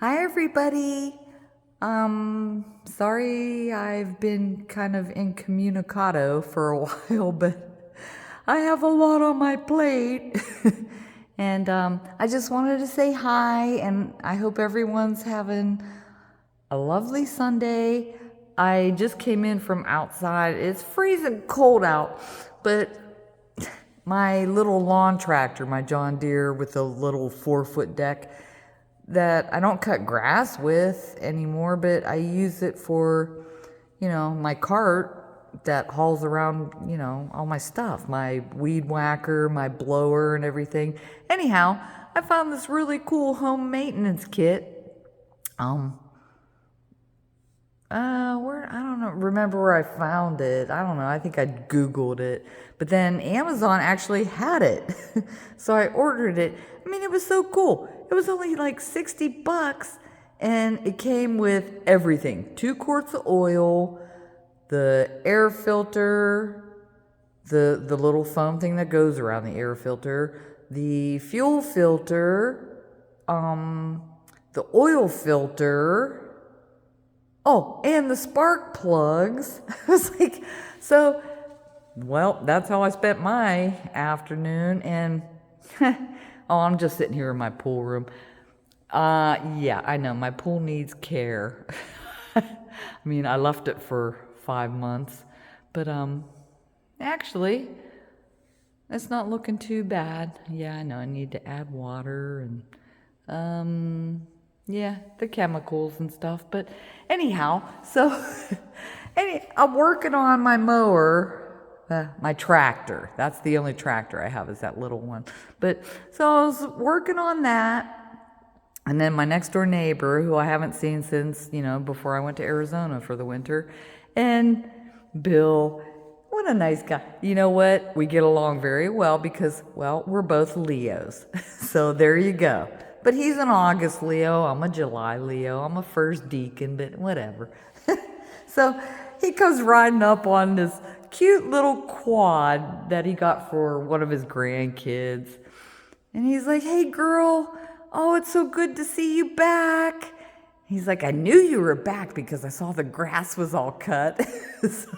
Hi, everybody. Sorry I've been kind of incommunicado for a while, but I have a lot on my plate. And I just wanted to say hi, and I hope everyone's having a lovely Sunday. I just came in from outside. It's freezing cold out, but my little lawn tractor, my John Deere with the little 4-foot deck, that I don't cut grass with anymore, but I use it for, my cart that hauls around, all my stuff, my weed whacker, my blower, and everything. Anyhow, I found this really cool home maintenance kit. Where I don't know, remember where I found it. I don't know. I think I Googled it, but then Amazon actually had it, so I ordered it. I mean, it was so cool. It was only like $60, and it came with everything: 2 quarts of oil, the air filter, the little foam thing that goes around the air filter, the fuel filter, the oil filter. Oh, and the spark plugs. I was like, that's how I spent my afternoon. And, I'm just sitting here in my pool room. Yeah, I know, my pool needs care. I mean, I left it for 5 months, but, actually, it's not looking too bad. Yeah, I know, I need to add water and, yeah, the chemicals and stuff. But anyhow, I'm working on my mower, my tractor. That's the only tractor I have, is that little one. But so I was working on that. And then my next door neighbor, who I haven't seen since, before I went to Arizona for the winter. And Bill, what a nice guy. You know what? We get along very well because, we're both Leos. So there you go. But he's an August Leo, I'm a July Leo, I'm a first deacon, but whatever. So he comes riding up on this cute little quad that he got for one of his grandkids. And he's like, "Hey girl, oh, it's so good to see you back." He's like, "I knew you were back because I saw the grass was all cut." So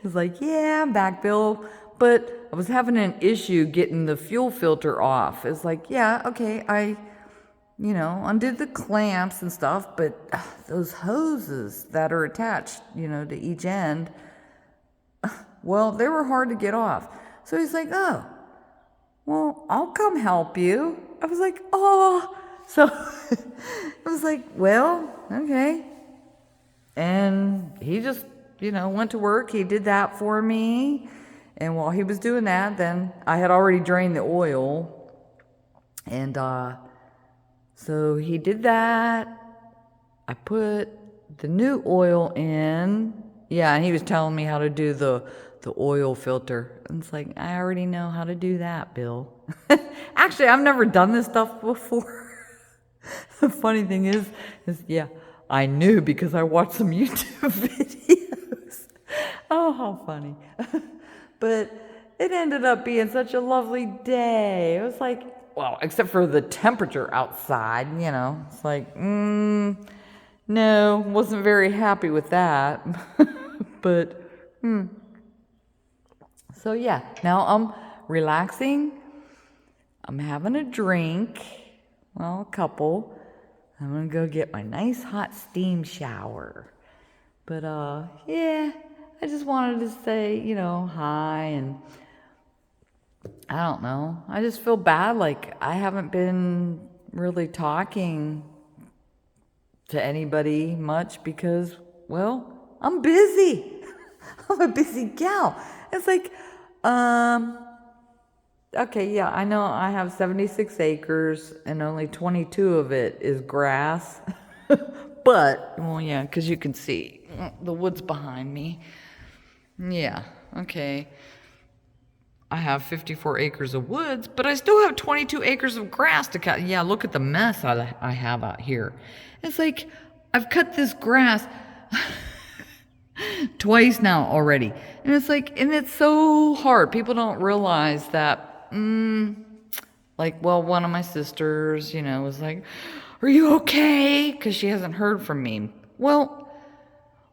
he's like, "Yeah, I'm back, Bill. But I was having an issue getting the fuel filter off." It's like, "Yeah, okay, I undid the clamps and stuff, but those hoses that are attached, to each end, they were hard to get off." So he's like, "Oh, well, I'll come help you." I was like, "Oh." So I was like, "Well, okay." And he just, went to work. He did that for me. And while he was doing that, then I had already drained the oil. And, so he did that. I put the new oil in. Yeah, and he was telling me how to do the oil filter. And it's like, I already know how to do that, Bill. Actually, I've never done this stuff before. The funny thing is, yeah, I knew because I watched some YouTube videos. Oh, how funny. But it ended up being such a lovely day. It was like, except for the temperature outside, it's like, no, wasn't very happy with that. But, so yeah, now I'm relaxing. I'm having a drink. A couple. I'm gonna go get my nice hot steam shower. But, yeah, I just wanted to say, hi, and I don't know. I just feel bad. Like, I haven't been really talking to anybody much because, I'm busy. I'm a busy gal. It's like, okay, yeah, I know I have 76 acres and only 22 of it is grass. But, yeah, because you can see the woods behind me. Yeah, okay. I have 54 acres of woods, but I still have 22 acres of grass to cut. Yeah, look at the mess I have out here. It's like, I've cut this grass twice now already. And it's like, and it's so hard. People don't realize that, Like, well, one of my sisters, was like, "Are you okay?" Because she hasn't heard from me. Well,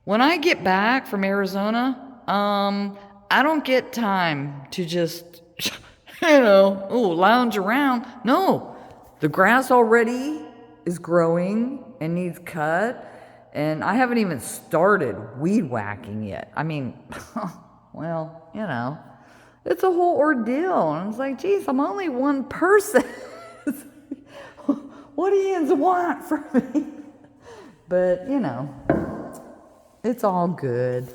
when I get back from Arizona, I don't get time to just, lounge around. No, the grass already is growing and needs cut, and I haven't even started weed whacking yet. I mean, well, it's a whole ordeal. And it's like, geez, I'm only one person. What do you want from me? But, it's all good.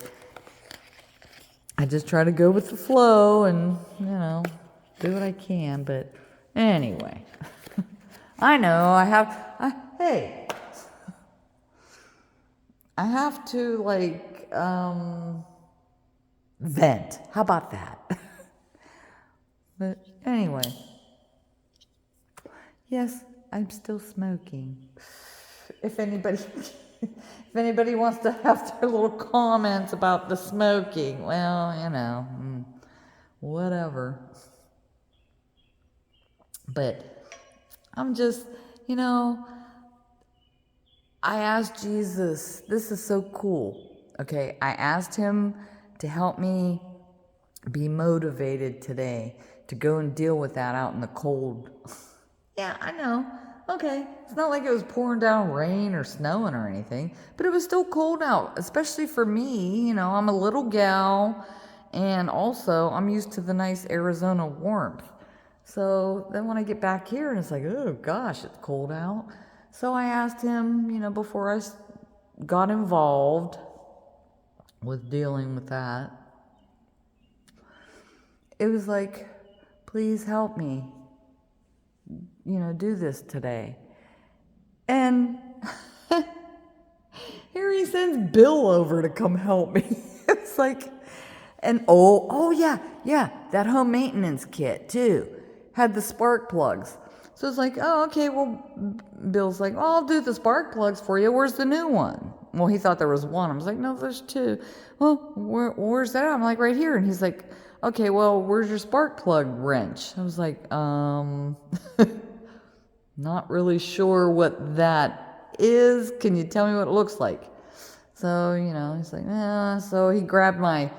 I just try to go with the flow and, do what I can. But anyway, I know I have to vent. How about that? But anyway, yes, I'm still smoking. If anybody wants to have their little comments about the smoking, well, whatever. But I'm just, I asked Jesus, this is so cool. Okay, I asked him to help me be motivated today to go and deal with that out in the cold. Yeah, I know. Okay, it's not like it was pouring down rain or snowing or anything, but it was still cold out, especially for me. I'm a little gal, and also I'm used to the nice Arizona warmth. So then when I get back here and it's like, oh gosh, it's cold out. So I asked him, before I got involved with dealing with that, it was like, please help me, do this today. And here he sends Bill over to come help me. It's like, and oh yeah, that home maintenance kit too had the spark plugs. So it's like, oh, okay, well, Bill's like, well, I'll do the spark plugs for you. Where's the new one? Well, he thought there was one. I was like, no, there's two. Well, where's that? I'm like, right here. And he's like, okay, well, where's your spark plug wrench? I was like, not really sure what that is. Can you tell me what it looks like? So, he's like, So he grabbed my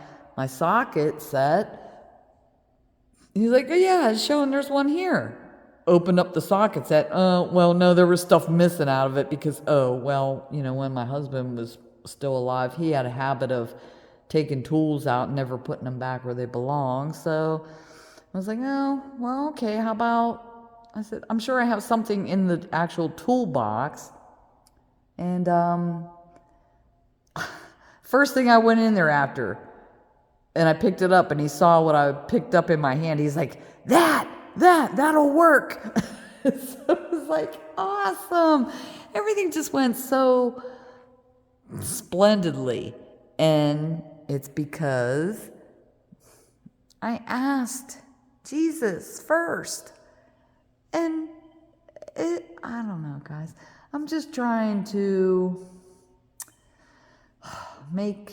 socket set. He's like, oh, yeah, it's showing there's one here. Opened up the socket set. Well, no, there was stuff missing out of it because, when my husband was still alive, he had a habit of taking tools out and never putting them back where they belong. So I was like, oh, well, okay, how about, I said, I'm sure I have something in the actual toolbox. And first thing I went in there after, and I picked it up, and he saw what I picked up in my hand. He's like, that'll work. So it was like, awesome. Everything just went so splendidly. And it's because I asked Jesus first. And I don't know, guys. I'm just trying to make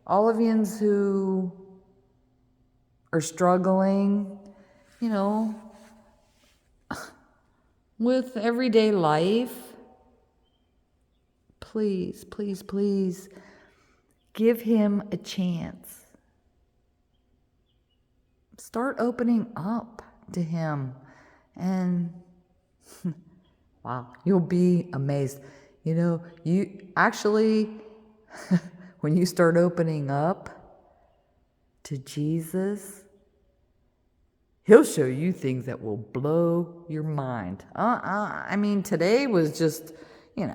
Olivians who are struggling, with everyday life, please, please, please give him a chance. Start opening up to him, and wow, you'll be amazed. You actually, when you start opening up to Jesus, he'll show you things that will blow your mind. I mean, today was just, it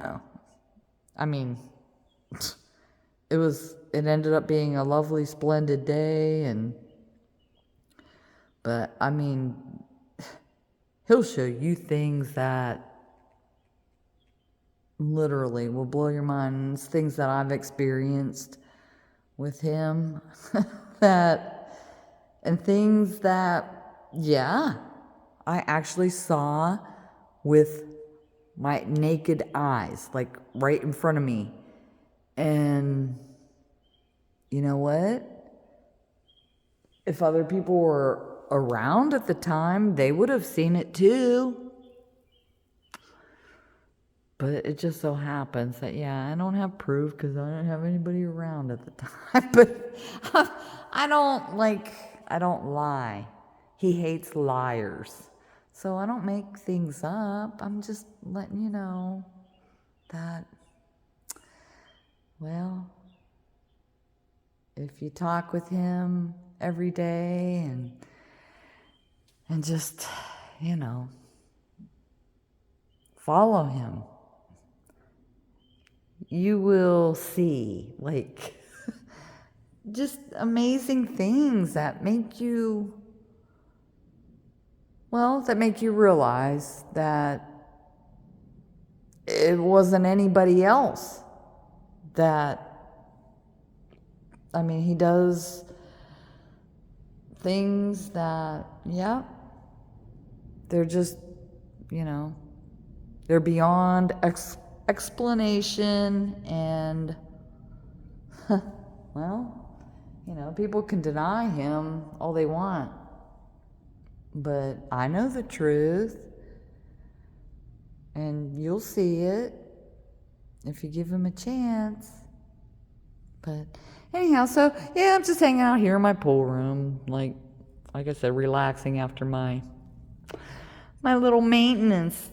ended up being a lovely, splendid day, but I mean, he'll show you things that literally will blow your mind. It's things that I've experienced with him and things that, yeah, I actually saw with my naked eyes, like right in front of me. And you know what? If other people were around at the time, they would have seen it too. But it just so happens that, yeah, I don't have proof because I didn't have anybody around at the time. But I don't lie. He hates liars. So I don't make things up. I'm just letting you know that, well, if you talk with him every day and just, follow him, you will see just amazing things that make you realize that it wasn't anybody else. He does things that, they're just, they're beyond explanation, and, people can deny him all they want. But I know the truth, and you'll see it if you give him a chance. But anyhow, so yeah, I'm just hanging out here in my pool room, like I said, relaxing after my little maintenance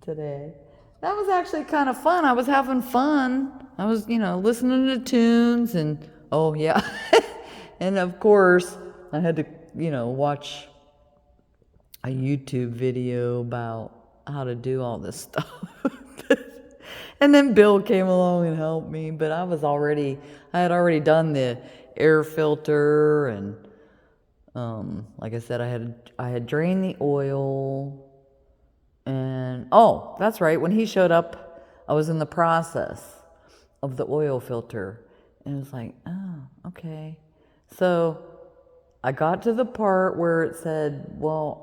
today. That was actually kind of fun. I was having fun. I was, listening to tunes, and oh yeah, and of course I had to, watch a YouTube video about how to do all this stuff. And then Bill came along and helped me, but I had already done the air filter, and like I said, I had drained the oil, and oh, that's right, when he showed up, I was in the process of the oil filter, and it was like, oh, okay. So I got to the part where it said, well,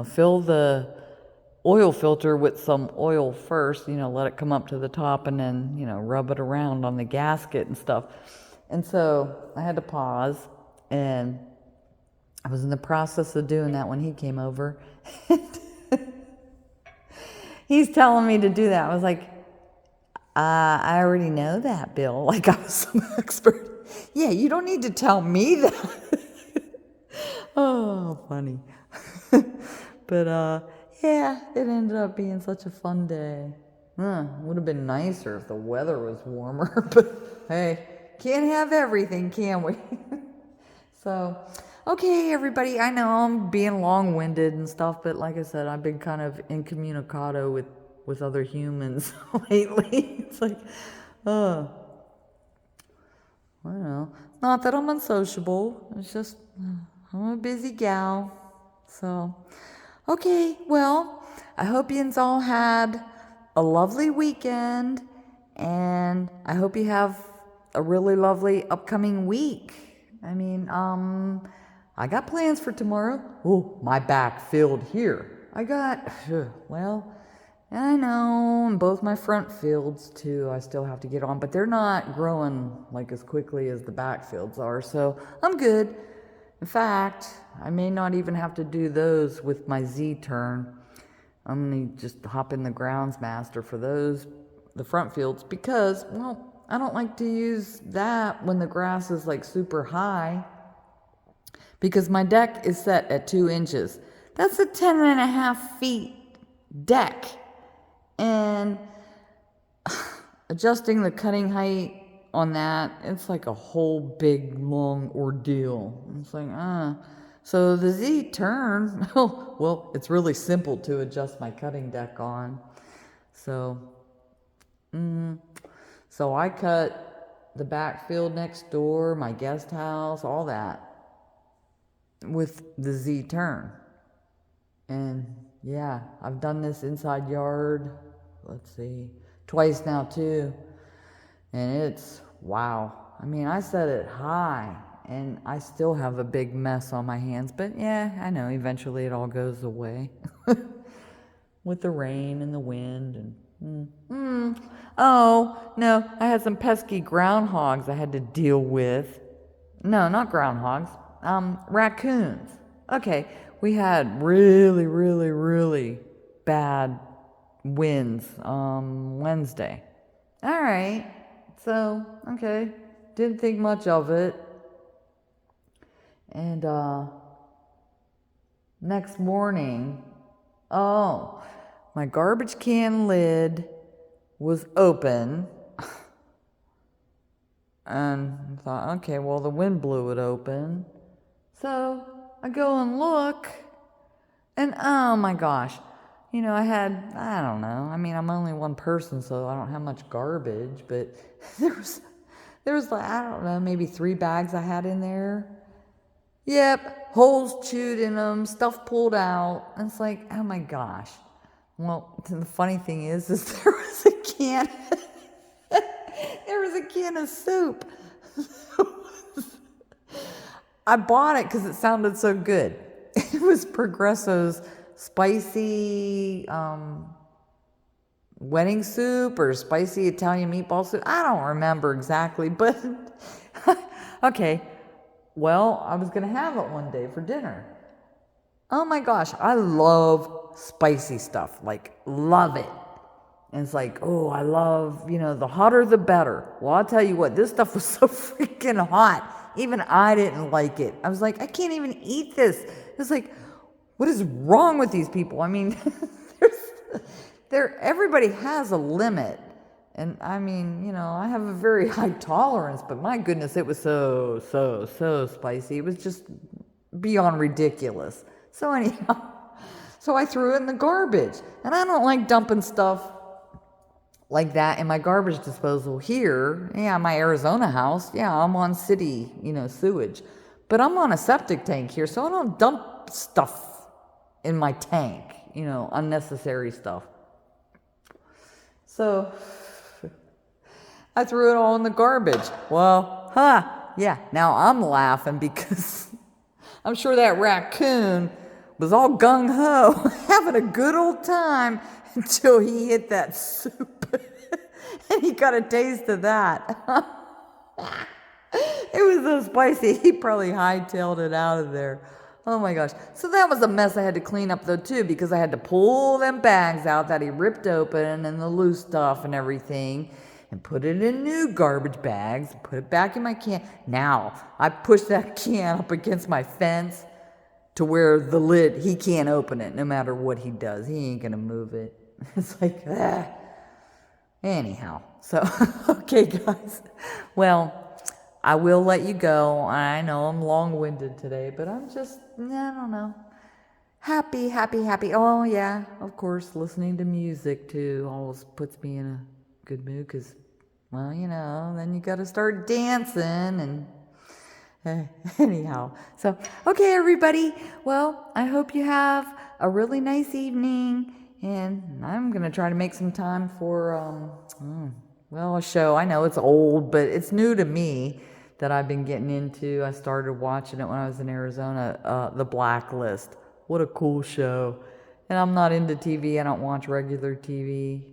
fill the oil filter with some oil first, let it come up to the top, and then, rub it around on the gasket and stuff. And so I had to pause, and I was in the process of doing that when he came over. He's telling me to do that. I was like, I already know that, Bill. Like I was some expert. Yeah, you don't need to tell me that. Oh, funny. But, yeah, it ended up being such a fun day. Would have been nicer if the weather was warmer, but hey, can't have everything, can we? So, okay, everybody, I know I'm being long-winded and stuff, but like I said, I've been kind of incommunicado with other humans lately. It's like, I don't know. Not that I'm unsociable. It's just, I'm a busy gal. So, okay, well, I hope you all had a lovely weekend, and I hope you have a really lovely upcoming week. I got plans for tomorrow. Oh, my backfield here. I know, and both my front fields too, I still have to get on, but they're not growing like as quickly as the backfields are, so I'm good. In fact, I may not even have to do those with my Z-turn. I'm going to just hop in the Groundsmaster for those, the front fields, because, well, I don't like to use that when the grass is like super high, because my deck is set at 2 inches. That's a 10.5 feet deck. And adjusting the cutting height on that, it's like a whole big long ordeal. It's like, So the Z-turn, well, it's really simple to adjust my cutting deck on. So I cut the backfield next door, my guest house, all that with the Z-turn. And yeah, I've done this inside yard, twice now too. And it's, wow. I set it high, and I still have a big mess on my hands. But yeah, I know, eventually it all goes away. With the rain and the wind. And Oh, no, I had some pesky groundhogs I had to deal with. No, not groundhogs. Raccoons. Okay, we had really, really, really bad winds Wednesday. All right, so, okay, didn't think much of it. And next morning, oh, my garbage can lid was open. And I thought, okay, well, the wind blew it open. So I go and look, and oh my gosh, I don't know. I mean, I'm only one person, so I don't have much garbage, but there was like, I don't know, maybe 3 bags I had in there. Yep, holes chewed in them, stuff pulled out. And it's like, oh my gosh. Well, the funny thing is there was a can, there was a can of soup. I bought it because it sounded so good. It was Progresso's spicy wedding soup or spicy Italian meatball soup. I don't remember exactly, but okay. Well, I was going to have it one day for dinner. Oh my gosh, I love spicy stuff. Like, love it. And it's like, oh, I love, the hotter the better. Well, I'll tell you what, this stuff was so freaking hot. Even I didn't like it. I was like, I can't even eat this. It's like, what is wrong with these people? I mean, everybody has a limit. And I mean, I have a very high tolerance, but my goodness, it was so, so, so spicy. It was just beyond ridiculous. So anyhow, so I threw it in the garbage. And I don't like dumping stuff like that in my garbage disposal here. Yeah, my Arizona house. Yeah, I'm on city, sewage. But I'm on a septic tank here, so I don't dump stuff in my tank, unnecessary stuff. So I threw it all in the garbage. Well, yeah, now I'm laughing because I'm sure that raccoon was all gung-ho, having a good old time until he hit that soup. And he got a taste of that. It was so spicy, he probably hightailed it out of there. Oh my gosh. So that was a mess I had to clean up though too, because I had to pull them bags out that he ripped open and the loose stuff and everything and put it in new garbage bags, put it back in my can. Now, I pushed that can up against my fence to where the lid, he can't open it no matter what he does. He ain't gonna move it. It's like, Anyhow, so, okay guys. Well, I will let you go. I know I'm long-winded today, but I'm just, I don't know. Happy. Oh yeah, of course, listening to music too always puts me in a good mood because, well, then you got to start dancing and anyhow. So, okay, everybody. Well, I hope you have a really nice evening, and I'm going to try to make some time for, a show. I know it's old, but it's new to me that I've been getting into. I started watching it when I was in Arizona, The Blacklist. What a cool show. And I'm not into TV. I don't watch regular TV.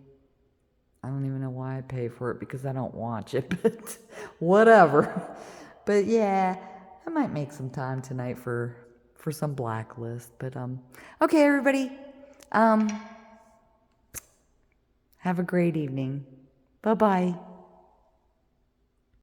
I don't even know why I pay for it because I don't watch it, but whatever. But yeah, I might make some time tonight for some Blacklist. But okay, everybody. Have a great evening. Bye-bye.